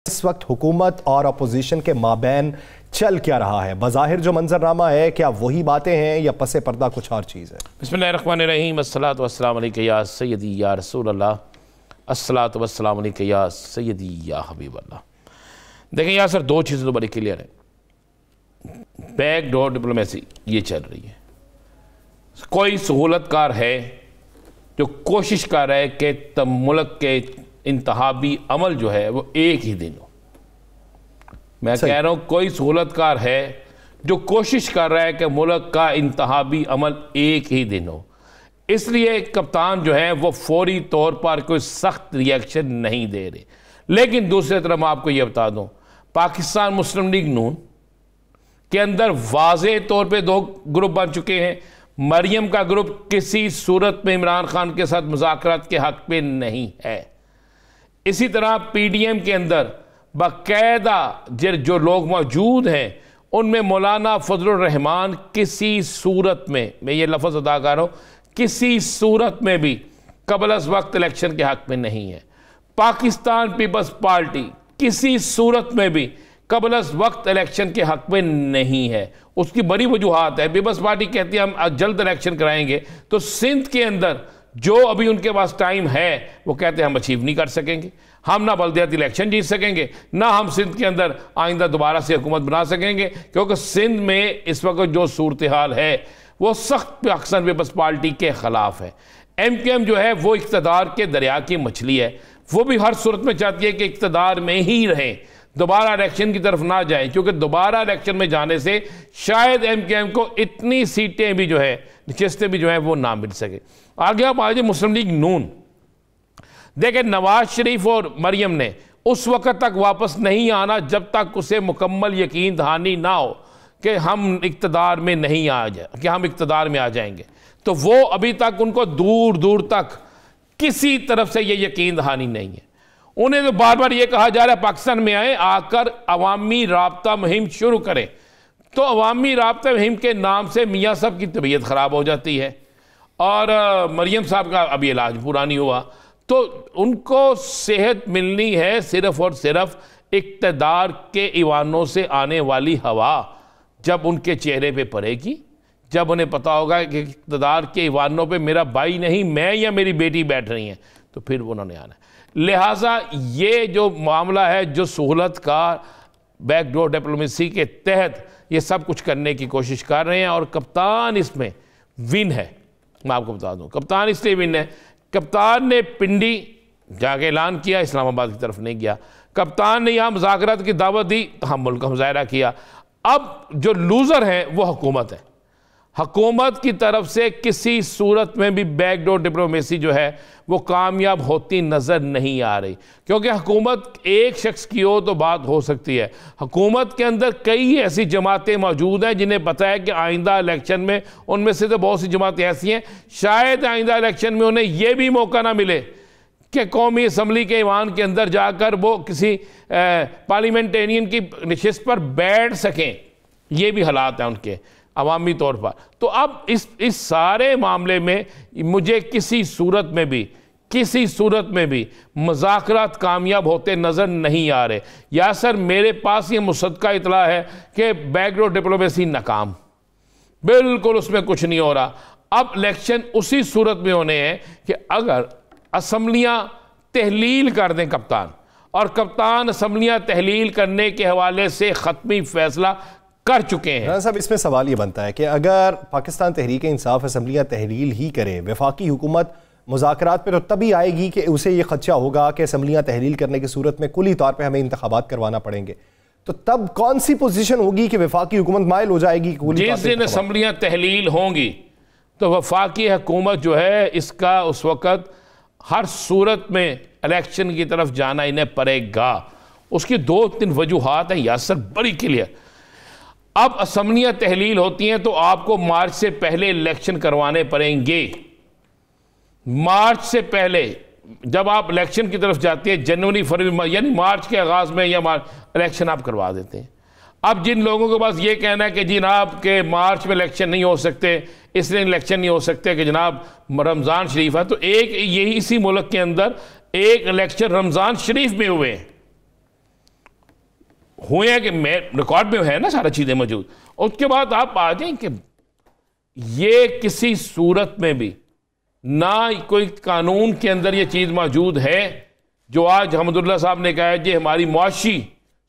इस वक्त हुकूमत और अपोजिशन के माबैन चल क्या रहा है? बज़ाहिर जो मंजरनामा है, क्या वही बातें हैं या पसे पर्दा कुछ और चीज़ है? बिस्मिल्लाहिर्रहमानिर्रहीम, अस्सलातु वस्सलामु अलैका या सय्यदी या रसूल अल्लाह, अस्सलातु वस्सलामु अलैका या सय्यदी या हबीब अल्लाह। देखें यार सर, दो चीज़ें तो बड़ी क्लियर हैं। बैक डोर डिप्लोमेसी ये चल रही है। कोई सहूलतकार है जो कोशिश कर रहा है कि मुल्क के इंतहाबी अमल जो है वो एक ही दिन हो। मैं कह रहा हूँ कोई सहूलतकार है जो कोशिश कर रहा है कि मुल्क का इंतहाबी अमल एक ही दिन हो। इसलिए कप्तान जो है वो फौरी तौर पर कोई सख्त रिएक्शन नहीं दे रहे। लेकिन दूसरी तरफ मैं आपको ये बता दूँ, पाकिस्तान मुस्लिम लीग नून के अंदर वाज़े तौर पे दो ग्रुप बन चुके हैं। मरियम का ग्रुप किसी सूरत में इमरान खान के साथ मुज़ाकरात के हक़ पे नहीं है। इसी तरह PDM के अंदर बाकायदा जो लोग मौजूद हैं उनमें मौलाना फजलुर रहमान किसी सूरत में, मैं ये लफ्ज़ अदा कर रहा हूँ, किसी सूरत में भी कबल अज़ वक्त इलेक्शन के हक़ में नहीं है। पाकिस्तान पीपल्स पार्टी किसी सूरत में भी कबल अज़ वक्त इलेक्शन के हक़ में नहीं है। उसकी बड़ी वजूहात है। पीपल्स पार्टी कहती है हम जल्द इलेक्शन कराएंगे, तो सिंध के अंदर जो अभी उनके पास टाइम है वो कहते हैं हम अचीव नहीं कर सकेंगे। हम ना बल्दियाती इलेक्शन जीत सकेंगे, ना हम सिंध के अंदर आइंदा दोबारा से हुकूमत बना सकेंगे, क्योंकि सिंध में इस वक्त जो सूरत हाल है वो सख्त पाकिस्तान पीपल्स पार्टी के ख़िलाफ़ है। MKM जो है वो इक़्तिदार के दरिया की मछली है। वो भी हर सूरत में चाहती है कि इक़्तिदार में ही रहें, दोबारा इलेक्शन की तरफ ना जाए, क्योंकि दोबारा इलेक्शन में जाने से शायद MKM को इतनी सीटें भी जो है, नशिस्तें भी जो है वो ना मिल सके। आगे आप आज मुस्लिम लीग नून देखें, नवाज शरीफ और मरियम ने उस वक्त तक वापस नहीं आना जब तक उसे मुकम्मल यकीन दहानी ना हो कि हम इक़्तिदार में नहीं आ जाए, कि हम इक़्तिदार में आ जाएंगे। तो वो अभी तक उनको दूर दूर तक किसी तरफ से ये यकीन दहानी नहीं है। उन्हें तो बार बार ये कहा जा रहा है पाकिस्तान में आए, आकर अवामी राब्ता मुहिम शुरू करें। तो अवामी राब्ता मुहिम के नाम से मियाँ साहब की तबीयत ख़राब हो जाती है और मरियम साहब का अभी इलाज पूरा नहीं हुआ। तो उनको सेहत मिलनी है सिर्फ़ और सिर्फ इक़्तिदार के ईवानों से आने वाली हवा जब उनके चेहरे पे पड़ेगी, जब उन्हें पता होगा कि इक़्तिदार के ईवानों पे मेरा भाई नहीं, मैं या मेरी बेटी बैठ रही हैं, तो फिर उन्होंने आना है। लिहाजा ये जो मामला है, जो सहूलत का बैकडोर डिप्लोमेसी के तहत ये सब कुछ करने की कोशिश कर रहे हैं, और कप्तान इसमें विन है। मैं आपको बता दूं, कप्तान इसलिए विन है, कप्तान ने पिंडी जाके ऐलान किया, इस्लामाबाद की तरफ नहीं गया। कप्तान ने यहाँ मुज़ाकरात की दावत दी, हम मुल्क का मुजाहरा किया। अब जो लूज़र है वो हुकूमत है। हुकूमत की तरफ से किसी सूरत में भी बैकडोर डिप्लोमेसी जो है वो कामयाब होती नज़र नहीं आ रही, क्योंकि हुकूमत एक शख्स की हो तो बात हो सकती है। हुकूमत के अंदर कई ऐसी जमातें मौजूद हैं जिन्हें पता है कि आइंदा इलेक्शन में, उनमें से तो बहुत सी जमातें ऐसी हैं शायद आइंदा इलेक्शन में उन्हें यह भी मौका ना मिले कि कौमी असम्बली के ईवान के अंदर जाकर वो किसी पार्लियामेंटेरियन की नशिस्त पर बैठ सकें। ये भी हालात हैं उनके अवामी तौर पर। तो अब इस सारे मामले में मुझे किसी सूरत में भी मुज़ाकरात कामयाब होते नज़र नहीं आ रहे। या सर, मेरे पास ये मुसद्दका इतला है कि बैकडोर डिप्लोमेसी नाकाम, बिल्कुल उसमें कुछ नहीं हो रहा। अब इलेक्शन उसी सूरत में होने हैं कि अगर असम्बलियाँ तहलील कर दें कप्तान, और कप्तान असम्बलियाँ तहलील करने के हवाले से ख़त्मी फैसला कर चुके हैं। साहब, इसमें सवाल ये बनता है कि अगर पाकिस्तान तहरीक इंसाफ असम्बलियाँ तहलील ही करे, वफाकी हुकूमत मुज़ाकरात पर तो तभी आएगी कि उसे ये खदशा होगा कि असम्बलियाँ तहलील करने की सूरत में कुली तौर पर हमें इंतखाबात करवाना पड़ेंगे, तो तब कौन सी पोजीशन होगी कि वफाकी हुकूमत माइल हो जाएगी? जिस दिन असम्बलियाँ तहलील होंगी तो वफाकी हुकूमत जो है इसका उस वक़्त हर सूरत में इलेक्शन की तरफ जाना इन्हें पड़ेगा। उसकी 2-3 वजूहात हैं यासर, बड़ी क्लियर। अब असम्बलियाँ तहलील होती हैं तो आपको मार्च से पहले इलेक्शन करवाने पड़ेंगे। मार्च से पहले जब आप इलेक्शन की तरफ जाते हैं, जनवरी फरवरी यानी मार्च के आगाज़ में या इलेक्शन आप करवा देते हैं। अब जिन लोगों के पास ये कहना है कि जनाब के मार्च में इलेक्शन नहीं हो सकते, इसलिए इलेक्शन नहीं हो सकते कि जनाब रमज़ान शरीफ है, तो एक यही इसी मुल्क के अंदर एक इलेक्शन रमज़ान शरीफ में हुए हैं। हुए हैं कि मैं रिकॉर्ड में है ना सारा चीज़ें मौजूद। और उसके बाद आप आ जाएं कि ये किसी सूरत में भी ना कोई कानून के अंदर ये चीज़ मौजूद है जो आज हमदुल्ला साहब ने कहा है कि हमारी मुआशी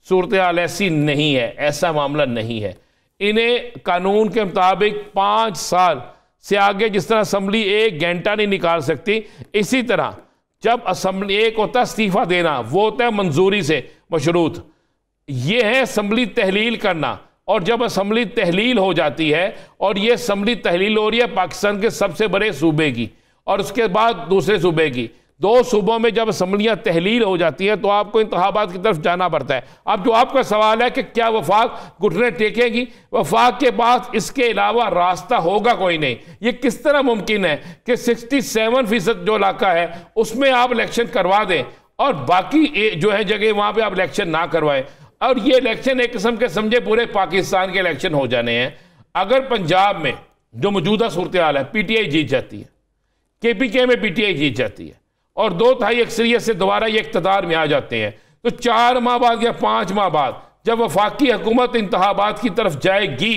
सूरत हाल ऐसी नहीं है, ऐसा मामला नहीं है। इन्हें कानून के मुताबिक 5 साल से आगे जिस तरह असम्बली 1 घंटा नहीं निकाल सकती, इसी तरह जब असम्बली एक होता है इस्तीफा देना, वो होता है मंजूरी से मशरूत, ये है असम्बली तहलील करना। और जब असम्बली तहलील हो जाती है, और ये असम्बली तहलील हो रही है पाकिस्तान के सबसे बड़े सूबे की और उसके बाद दूसरे सूबे की, 2 सूबों में जब असम्बलियाँ तहलील हो जाती हैं तो आपको इंतखाबात की तरफ जाना पड़ता है। अब जो आपका सवाल है कि क्या वफाक घुटने टेकेगी, वफाक के पास इसके अलावा रास्ता होगा कोई नहीं। ये किस तरह मुमकिन है कि 67% जो इलाका है उसमें आप इलेक्शन करवा दें और बाकी जो है जगह वहाँ पर आप इलेक्शन ना करवाएं, और ये इलेक्शन एक किस्म के समझे पूरे पाकिस्तान के इलेक्शन हो जाने हैं। अगर पंजाब में जो मौजूदा सूरत हाल है, PTI जीत जाती है, KPK में PTI जीत जाती है और 2/3 अक्सरियत से दोबारा ये इक़्तिदार में आ जाते हैं, तो 4 माह बाद या 5 माह बाद जब वफाकी हुकूमत इंतखाबात की तरफ जाएगी,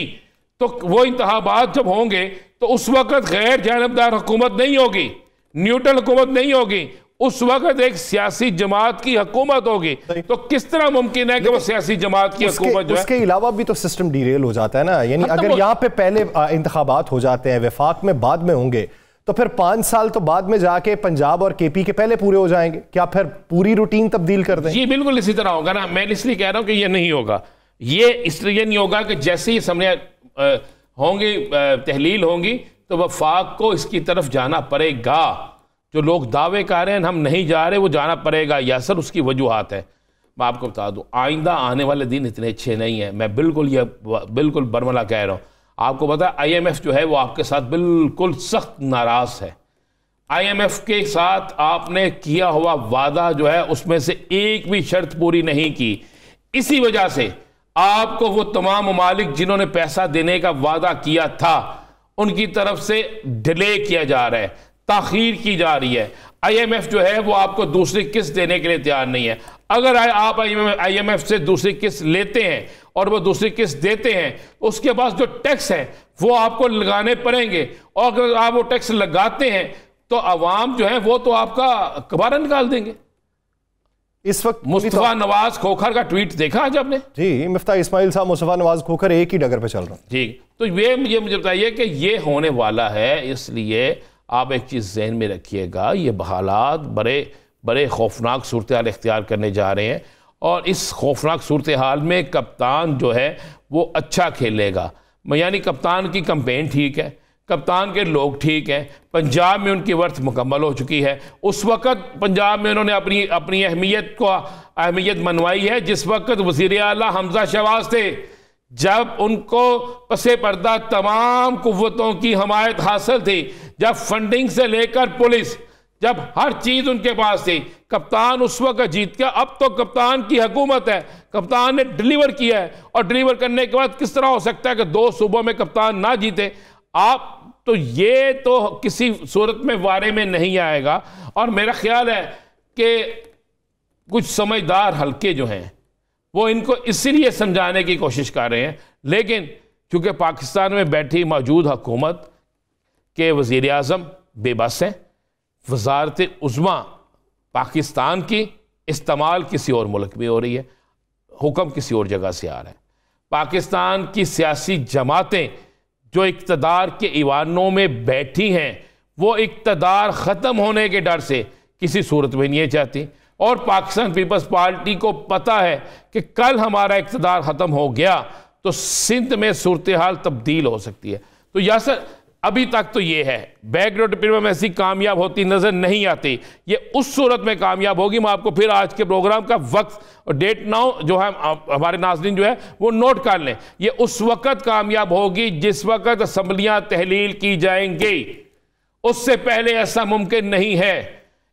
तो वो इंतखाबात जब होंगे तो उस वक्त गैर जानबदार हुकूमत नहीं होगी, न्यूट्रल हुकूमत नहीं होगी, उस वक्त एक सियासी जमात की हुकूमत होगी। तो किस तरह मुमकिन है कि वो सियासी जमात की हुकूमत जो है, उसके अलावा भी तो सिस्टम डिरेल हो जाता है ना। यानी अगर यहाँ पे पहले इंतखाबात हो जाते हैं, वफाक में बाद में होंगे, तो फिर 5 साल तो बाद में जाके पंजाब और KP के पहले पूरे हो जाएंगे। क्या फिर पूरी रूटीन तब्दील कर दें? जी बिल्कुल इसी तरह होगा ना। मैं इसलिए कह रहा हूं कि ये नहीं होगा। ये इसलिए नहीं होगा कि जैसे ही सामने होंगी तहलील होंगी तो वफाक को इसकी तरफ जाना पड़ेगा। जो लोग दावे कर रहे हैं हम नहीं जा रहे, वो जाना पड़ेगा। यासर उसकी वजूहात है, मैं आपको बता दूं, आइंदा आने वाले दिन इतने अच्छे नहीं हैं। मैं बिल्कुल बरमला कह रहा हूं। आपको पता है IMF जो है वो आपके साथ बिल्कुल सख्त नाराज है। IMF के साथ आपने किया हुआ वादा जो है उसमें से एक भी शर्त पूरी नहीं की। इसी वजह से आपको वो तमाम ममालिक जिन्होंने पैसा देने का वादा किया था उनकी तरफ से डिले किया जा रहा है, ताखीर की जा रही है। IMF जो है वो आपको दूसरी किस्त देने के लिए तैयार नहीं है। अगर आप IMF से दूसरी किस्त लेते हैं और वो दूसरी किस्त देते हैं, उसके पास जो टैक्स है वो आपको लगाने पड़ेंगे, और अगर आप वो टैक्स लगाते हैं तो अवाम जो है वो तो आपका कबारा निकाल देंगे। इस वक्त मुस्तफा नवाज खोखर का ट्वीट देखा आज आपने? जी, मिफ्ता इस्माइल साहब मुस्तफा नवाज खोखर एक ही डगर पे चल रहा है। जी, तो ये मुझे बताइए कि ये होने वाला है। इसलिए आप एक चीज़ जहन में रखिएगा, ये हालात बड़े खौफनाक सूरत हाल इख्तियार करने जा रहे हैं, और इस खौफनाक सूरत हाल में कप्तान जो है वो अच्छा खेलेगा। यानी कप्तान की कैंपेन ठीक है, कप्तान के लोग ठीक हैं, पंजाब में उनकी वर्थ मुकम्मल हो चुकी है। उस वक़्त पंजाब में उन्होंने अपनी अहमियत मनवाई है जिस वक़्त वज़ीर आला हमजा शहबाज थे, जब उनको पसे पर्दा तमाम कुव्वतों की हमायत हासिल थी, जब फंडिंग से लेकर पुलिस, जब हर चीज़ उनके पास थी। कप्तान उस वक्त जीत गया। अब तो कप्तान की हुकूमत है, कप्तान ने डिलीवर किया है, और डिलीवर करने के बाद किस तरह हो सकता है कि 2 सूबों में कप्तान ना जीते? आप तो ये तो किसी सूरत में वारे में नहीं आएगा। और मेरा ख्याल है कि कुछ समझदार हल्के जो हैं वो इनको इसीलिए समझाने की कोशिश कर रहे हैं, लेकिन चूंकि पाकिस्तान में बैठी मौजूद हुकूमत के वज़ीर आज़म बेबस हैं, वज़ारत उज़्मा पाकिस्तान की इस्तेमाल किसी और मुल्क में हो रही है, हुक्म किसी और जगह से आ रहा है। पाकिस्तान की सियासी जमातें जो इक़्तिदार के ईवानों में बैठी हैं वो इक़्तिदार ख़त्म होने के डर से किसी सूरत में नहीं चाहती, और पाकिस्तान पीपल्स पार्टी को पता है कि कल हमारा इक़्तिदार ख़त्म हो गया तो सिंध में सूरत हाल तब्दील हो सकती है। तो यासर अभी तक तो ये है, बैकग्राउंड पर में ऐसी कामयाब होती नज़र नहीं आती। ये उस सूरत में कामयाब होगी। मैं आपको फिर आज के प्रोग्राम का वक्त और डेट नाउ जो है हमारे नाज़रीन जो है वो नोट कर लें। ये उस वक़्त कामयाब होगी जिस वक़्त असम्बलियाँ तहलील की जाएंगी। उससे पहले ऐसा मुमकिन नहीं है।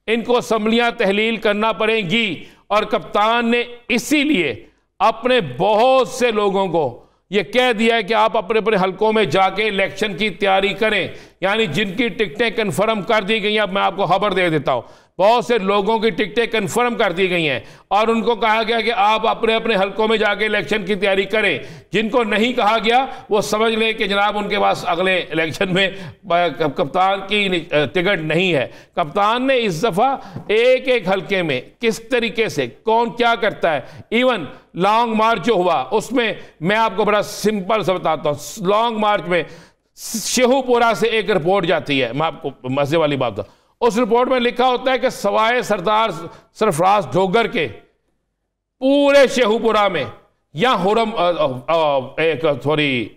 इनको असम्बलियाँ तहलील करना पड़ेंगी, और कप्तान ने इसीलिए अपने बहुत से लोगों को ये कह दिया है कि आप अपने अपने हलकों में जाके इलेक्शन की तैयारी करें। यानी जिनकी टिकटें कन्फर्म कर दी गई, अब मैं आपको खबर दे देता हूँ, बहुत से लोगों की टिकटें कंफर्म कर दी गई हैं और उनको कहा गया कि आप अपने अपने हलकों में जाके इलेक्शन की तैयारी करें। जिनको नहीं कहा गया वो समझ लें कि जनाब उनके पास अगले इलेक्शन में कप्तान की टिकट नहीं है। कप्तान ने इस दफ़ा एक एक हलके में किस तरीके से कौन क्या करता है, इवन लॉन्ग मार्च जो हुआ उसमें मैं आपको बड़ा सिंपल सा बताता हूँ। लॉन्ग मार्च में शेहूपुरा से एक रिपोर्ट जाती है, मैं आपको मजे वाली बात बताऊँ। उस रिपोर्ट में लिखा होता है कि सवाए सरदार सरफराज डोगर के पूरे शेहूपुरा में या हुरम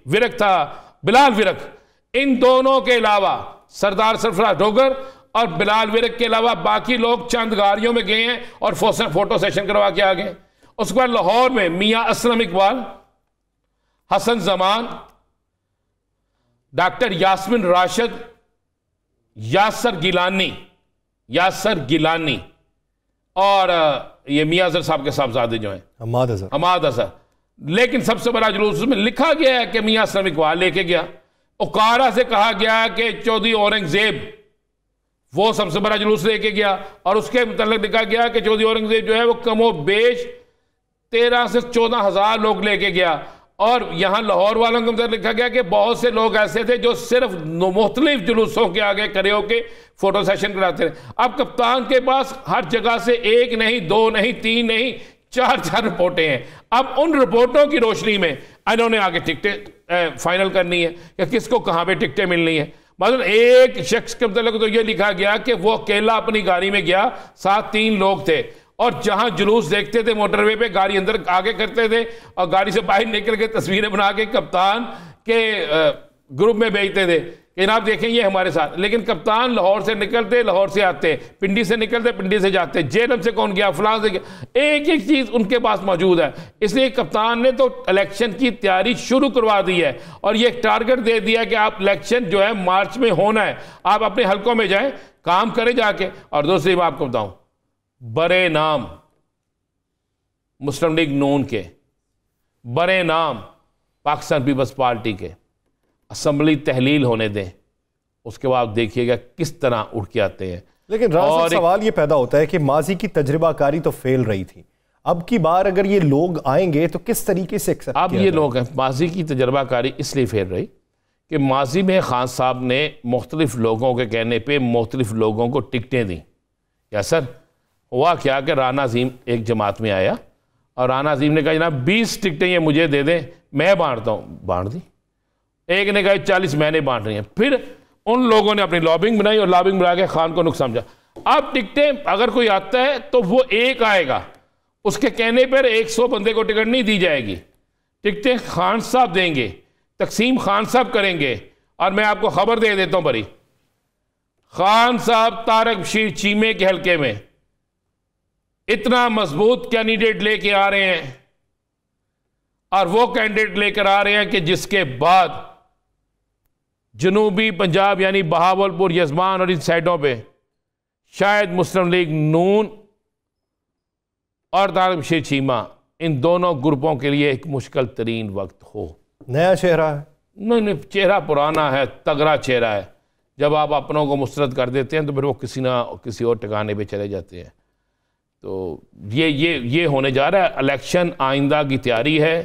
विरक था, बिलाल विरक, इन दोनों के अलावा सरदार सरफराज डोगर और बिलाल विरक के अलावा बाकी लोग चंद गाड़ियों में गए हैं और फोटो सेशन करवा के आ गए। उसके बाद लाहौर में मियां असलम इकबाल, हसन जमान, डॉक्टर यास्मिन राशिद, यासर गिलानी और ये मियां अजहर साहब के साहबजादे जो हैं हमाद अजहर। लेकिन सबसे बड़ा जुलूस में लिखा गया है कि मियां असलम इकबाल लेके गया। उकारा से कहा गया कि चौधरी औरंगजेब वो सबसे बड़ा जुलूस लेके गया और उसके मतलब लिखा गया कि चौधरी औरंगजेब जो है वो कमो बेश 13 से 14 हज़ार लोग लेके गया। और यहां लाहौर वालों के अंदर लिखा गया कि बहुत से लोग ऐसे थे जो सिर्फ मुख्तलिफ जुलूसों के आगे खड़े होकर फोटो सेशन कराते थे। अब कप्तान के पास हर जगह से एक नहीं, दो नहीं, तीन नहीं, चार रिपोर्टें हैं। अब उन रिपोर्टों की रोशनी में इन्होंने आगे टिकटें फाइनल करनी है कि किसको कहां पे टिकटें मिलनी है। मतलब एक शख्स के मतलब तो यह लिखा गया कि वो अकेला अपनी गाड़ी में गया, साथ 3 लोग थे और जहां जुलूस देखते थे मोटरवे पे गाड़ी अंदर आगे करते थे और गाड़ी से बाहर निकल के तस्वीरें बना के कप्तान के ग्रुप में भेजते थे कि आप देखें ये हमारे साथ। लेकिन कप्तान लाहौर से निकलते, लाहौर से आते, पिंडी से निकलते, पिंडी से जाते, जेलम से कौन गया, फलां से गया, एक एक चीज उनके पास मौजूद है। इसलिए कप्तान ने तो इलेक्शन की तैयारी शुरू करवा दी है और ये टारगेट दे दिया कि आप इलेक्शन जो है मार्च में होना है, आप अपने हलकों में जाएं, काम करें जाके। और दूसरी बात आपको बताऊं, बड़े नाम मुस्लिम लीग नून के, बड़े नाम पाकिस्तान पीपल्स पार्टी के असम्बली तहलील होने दें, उसके बाद देखिएगा किस तरह उठ के आते हैं। लेकिन राज सवाल ये पैदा होता है कि माजी की तजर्बाकारी तो फेल रही थी, अब की बार अगर ये लोग आएंगे तो किस तरीके से एक्सेप्ट अब ये लोग हैं। माजी की तजर्बाकारी इसलिए फेल रही कि माजी में खान साहब ने मुख्तलिफ लोगों के कहने पर मुख्तलिफ लोगों को टिकटें दी। या सर हुआ क्या कि राना अजीम एक जमात में आया और राना अजीम ने कहा जनाब 20 टिकटें ये मुझे दे दें, मैं बांटता हूँ, बांट दी। एक ने कहा 40 मैंने बांट रही हैं। फिर उन लोगों ने अपनी लॉबिंग बनाई और लॉबिंग बना के खान को नुकसान समझा। अब टिकटें अगर कोई आता है तो वो एक आएगा, उसके कहने पर 100 बंदे को टिकट नहीं दी जाएगी, टिकटें खान साहब देंगे, तकसीम खान साहब करेंगे। और मैं आपको खबर दे देता हूं बड़ी, खान साहब तारक बशीर चीमे के हल्के में इतना मजबूत कैंडिडेट लेके आ रहे हैं और वो कैंडिडेट लेकर आ रहे हैं कि जिसके बाद जनूबी पंजाब यानी बहावलपुर, यजमान और इन साइडों पे शायद मुस्लिम लीग नून और तारक बशीर चीमा इन दोनों ग्रुपों के लिए एक मुश्किल तरीन वक्त हो। नया चेहरा है? नहीं, चेहरा पुराना है, तगड़ा चेहरा है। जब आप अपनों को मुस्तरद कर देते हैं तो फिर वो किसी ना किसी और ठिकाने पे चले जाते हैं। तो ये होने जा रहा है। इलेक्शन आइंदा की तैयारी है।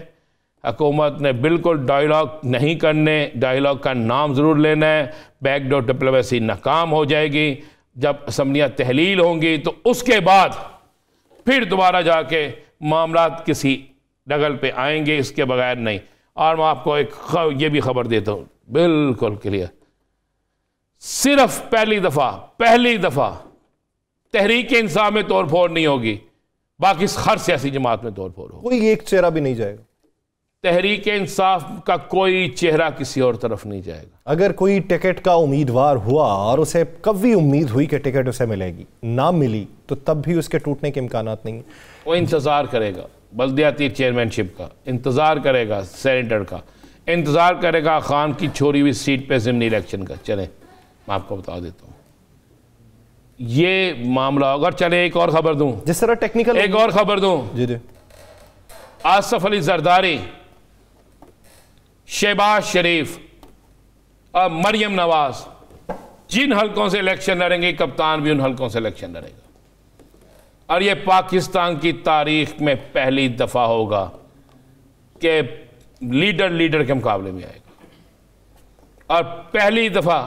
हुकूमत ने बिल्कुल डायलॉग नहीं करने, डायलॉग का नाम ज़रूर लेना है। बैकडोर डिप्लोमेसी नाकाम हो जाएगी। जब असम्बलियाँ तहलील होंगी तो उसके बाद फिर दोबारा जाके मामला किसी डगल पे आएंगे, इसके बगैर नहीं। और मैं आपको ये भी खबर देता हूँ बिल्कुल क्लियर, सिर्फ पहली दफ़ा तहरीक इंसाफ में तोड़ फोड़ नहीं होगी, बाकी हर सियासी जमात में तोड़ फोड़ होगी। कोई एक चेहरा भी नहीं जाएगा। तहरीक इंसाफ का कोई चेहरा किसी और तरफ नहीं जाएगा। अगर कोई टिकट का उम्मीदवार हुआ और उसे कभी उम्मीद हुई कि टिकट उसे मिलेगी, ना मिली, तो तब भी उसके टूटने के इम्कानात नहीं है। वो इंतज़ार करेगा, बल्दियाती चेयरमैनशिप का इंतज़ार करेगा, सेनेटर का इंतज़ार करेगा, खान की छोड़ी हुई सीट पे ज़िमनी इलेक्शन का। चले मैं आपको बता देता हूँ ये मामला। अगर चले एक और खबर दूं, जिस तरह टेक्निकल, एक और खबर दूं। जी। आसिफ अली जरदारी, शहबाज शरीफ और मरियम नवाज जिन हलकों से इलेक्शन लड़ेंगे, कप्तान भी उन हलकों से इलेक्शन लड़ेगा। और ये पाकिस्तान की तारीख में पहली दफ़ा होगा कि लीडर के मुकाबले में आएगा, और पहली दफ़ा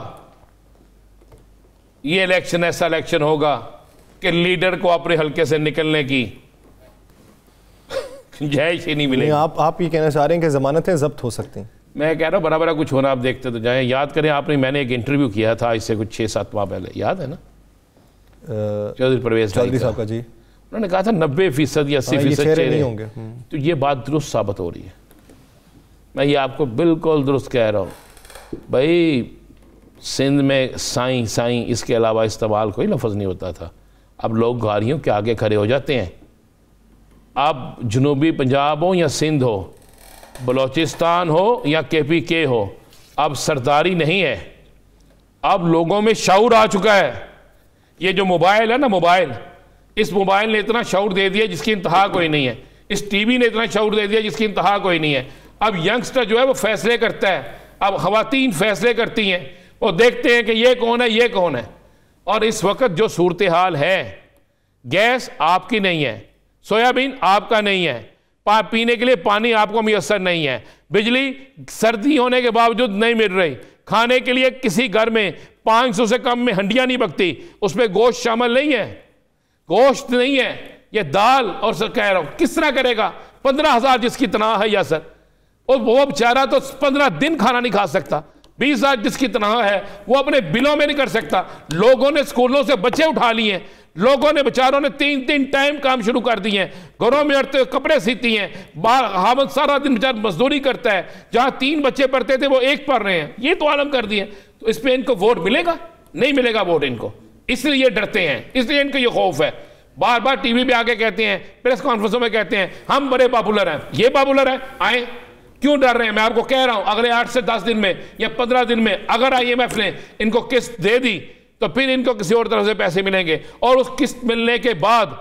ये इलेक्शन ऐसा इलेक्शन होगा कि लीडर को अपने हल्के से निकलने की गुंजाइश ही नहीं मिलेगी। आप ये कहना चाह रहे हैं कि जमानतें जब्त हो सकती हैं? मैं कह रहा हूँ बराबर कुछ होना, आप देखते तो जाएं। याद करें आपने, मैंने एक इंटरव्यू किया था इससे कुछ 6-7 माह पहले, याद है ना, चौधरी परवेज चौधरी साहब का जी। उन्होंने कहा था 90% या 80% चेहरे होंगे। तो ये बात दुरुस्त साबित हो रही है। मैं ये आपको बिल्कुल दुरुस्त कह रहा हूँ भाई। सिंध में साईं साईं इसके अलावा इस्तेमाल कोई लफ्ज़ नहीं होता था। अब लोग गाड़ियों के आगे खड़े हो जाते हैं। अब जनूबी पंजाब हो या सिंध हो, बलोचिस्तान हो या KPK हो, अब सरदारी नहीं है। अब लोगों में शऊर आ चुका है। ये जो मोबाइल है ना, मोबाइल, इस मोबाइल ने इतना शऊर दे दिया जिसकी इंतहा कोई नहीं है। इस टीवी ने इतना शऊर दे दिया जिसकी इंतहा कोई नहीं है। अब यंगस्टर जो है वो फैसले करता है। अब खवातीन फैसले करती हैं, वो देखते हैं कि ये कौन है, ये कौन है। और इस वक्त जो सूरत हाल है, गैस आपकी नहीं है, सोयाबीन आपका नहीं है, पीने के लिए पानी आपको मुयसर नहीं है, बिजली सर्दी होने के बावजूद नहीं मिल रही, खाने के लिए किसी घर में 500 से कम में हंडियां नहीं पकती, उसमें गोश्त शामिल नहीं है, गोश्त नहीं है, ये दाल। और सर कह रहा हूं किस तरह करेगा? 15,000 जिसकी तनख्वाह है यासर, और वो बेचारा तो 15 दिन खाना नहीं खा सकता। 20,000 जिसकी तनख्वाह है वो अपने बिलों में नहीं कर सकता। लोगों ने स्कूलों से बच्चे उठा लिए, लोगों ने बेचारों ने 3-3 टाइम काम शुरू कर दिए हैं, घरों में अड़ते कपड़े सीती हैं, बाहर सारा दिन बेचारा मजदूरी करता है। जहां 3 बच्चे पढ़ते थे वो 1 पढ़ रहे हैं। ये तो आलम कर दिए। तो इस पे इनको वोट मिलेगा? नहीं मिलेगा वोट इनको, इसलिए ये डरते हैं, इसलिए इनको ये खौफ है। बार बार टीवी पे आके कहते हैं, प्रेस कॉन्फ्रेंसों में कहते हैं हम बड़े पॉपुलर हैं। ये पॉपुलर है, आए क्यों डर रहे हैं? मैं आपको कह रहा हूं अगले 8 से 10 दिन में या 15 दिन में अगर IMF ने इनको किस्त दे दी तो फिर इनको किसी और तरह से पैसे मिलेंगे, और उस किस्त मिलने के बाद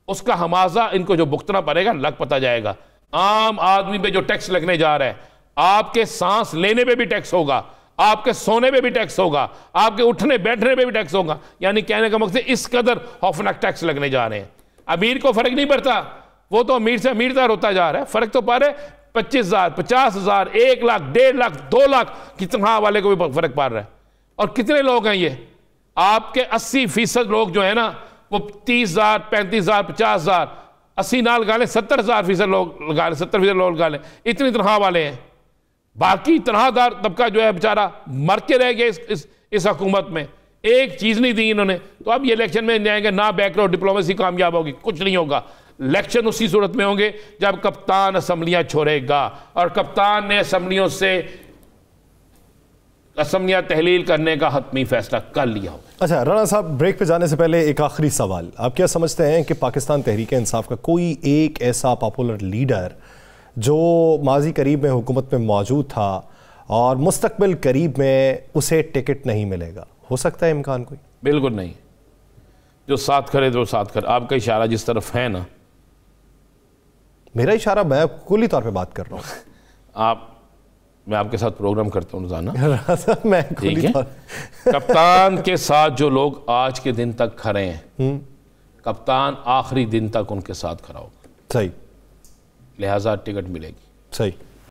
उसका हमाजा इनको जो भुगतना पड़ेगा लग पता जाएगा। आम आदमी पे जो टैक्स लगने जा रहा है, आपके सांस लेने पे भी टैक्स होगा, आपके सोने पे भी टैक्स होगा, आपके उठने बैठने पे भी टैक्स होगा। यानी कहने का मकसद इस कदर खौफनाक टैक्स लगने जा रहे हैं। अमीर को फर्क नहीं पड़ता, वो तो अमीर से अमीरदार होता जा रहा है। फर्क तो पड़ रहा है 25,000, 50,000, 1 लाख, 1.5 लाख, 2 लाख की तनख्वाह वाले को भी फर्क पड़ रहा है। और कितने लोग हैं ये? आपके 80% लोग जो है ना वो 30,000, 35,000, 50,000, 80 नाल लगा लें, 70,000% लोग लगा लें, 70% लोग लगा लें, इतनी तनख्वाह वाले हैं। बाकी तनख्वाहदार तबका जो है बेचारा मर के रह गया इस हुकूमत में। एक चीज नहीं दी इन्होंने। तो अब ये इलेक्शन में जाएंगे ना, बैकवर्ड डिप्लोमेसी कामयाब होगी, कुछ नहीं होगा। इलेक्शन उसी सूरत में होंगे जब कप्तान असम्बलियां छोड़ेगा, और कप्तान ने असम्बलियों से असम्बलियां तहलील करने का हतमी फैसला कर लिया हो। अच्छा राणा साहब, ब्रेक पे जाने से पहले एक आखिरी सवाल, आप क्या समझते हैं कि पाकिस्तान तहरीक इंसाफ का कोई एक ऐसा पॉपुलर लीडर जो माजी करीब में हुकूमत में मौजूद था और मुस्तकबिल करीब में उसे टिकट नहीं मिलेगा, हो सकता है इम्कान कोई? बिल्कुल नहीं। जो साथ खड़े तो साथ खड़े। आपका इशारा जिस तरफ है ना, मेरा इशारा, मैं कुली तौर पे बात कर रहा हूँ। मैं आपके साथ प्रोग्राम करता हूँ रोजाना। मैं ठीक है। कप्तान के साथ जो लोग आज के दिन तक खड़े हैं, कप्तान आखिरी दिन तक उनके साथ खड़ा होगा। सही। लिहाजा टिकट मिलेगी। सही।